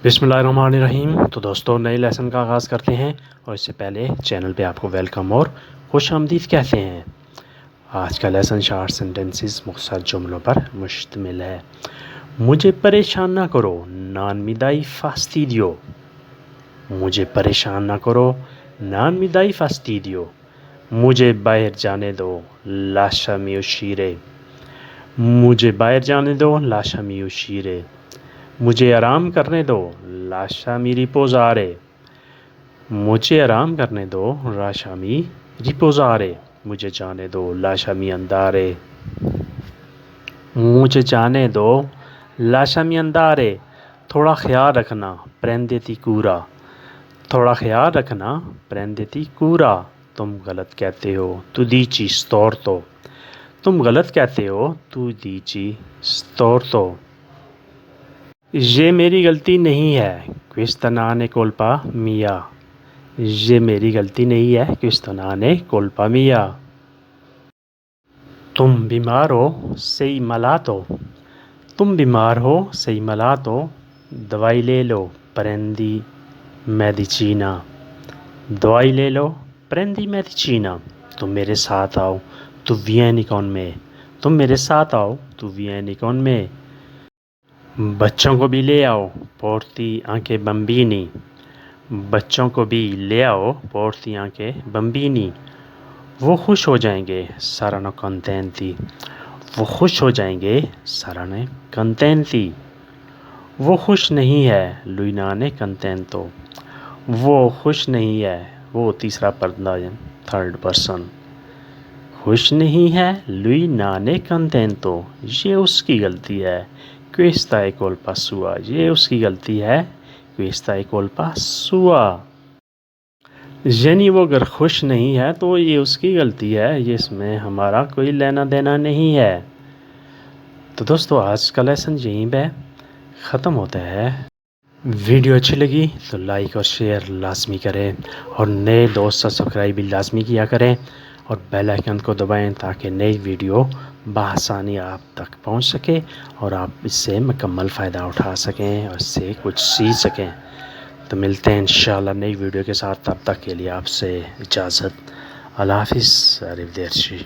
बिस्मिल्लाहिर्रहमानिर्रहीम। तो दोस्तों नए लेसन का आगाज़ करते हैं और इससे पहले चैनल पे आपको वेलकम और खुश आमदीद कहते हैं। आज का लेसन शार्ट सेंटेंसेस मुख्तसर जुमलों पर मुश्तमिल है। मुझे परेशान ना करो, non mi dai fastidio। मुझे परेशान ना करो, non mi dai fastidio। मुझे बाहर जाने दो, lasciami uscire। मुझे बाहर जाने दो, lasciami uscire। मुझे आराम करने दो, lasciami riposare। मुझे आराम करने दो, lasciami riposare। मुझे जाने दो, lasciami andare। मुझे जाने दो, lasciami andare। थोड़ा ख्याल रखना, prenditi cura। थोड़ा ख्याल रखना, prenditi cura। तुम गलत कहते हो, tu dici storto। तुम गलत कहते हो, tu dici storto। ये मेरी गलती नहीं है, questa non è colpa mia। ये मेरी गलती नहीं है, questa non è colpa mia। तुम बीमार हो, sei malato। तुम बीमार हो, sei malato। दवाई ले लो, prendi medicina। दवाई ले लो, prendi medicina। तुम मेरे साथ आओ, tu vieni con me। तुम मेरे साथ आओ, tu vieni con me। बच्चों को भी ले आओ, porti anche bambini। बच्चों को भी ले आओ, porti anche bambini। वो खुश हो जाएंगे, saranno contenti। वो खुश हो जाएंगे, saranno contenti। वो खुश नहीं है, lui non è contento। वो खुश नहीं है, वो तीसरा पर्दा है, थर्ड पर्सन। खुश नहीं है, lui non è contento। ये उसकी गलती है, questa è colpa sua। ये उसकी गलती है, questa è colpa sua। यानी वो अगर खुश नहीं है तो ये उसकी गलती है, ये इसमें हमारा कोई लेना देना नहीं है। तो दोस्तों आज का लेसन यहीं पे ख़त्म होता है। वीडियो अच्छी लगी तो लाइक और शेयर लाजमी करें और नए दोस्त सब्सक्राइब भी लाजमी किया करें और बेल आइकन को दबाएं ताकि नई वीडियो बआसानी आप तक पहुंच सके और आप इससे मुकम्मल फ़ायदा उठा सकें और इससे कुछ सीख सकें। तो मिलते हैं इंशाल्लाह नई वीडियो के साथ, तब तक के लिए आपसे इजाज़त। अल्लाह हाफ़िज़, अरिवदेर्ची।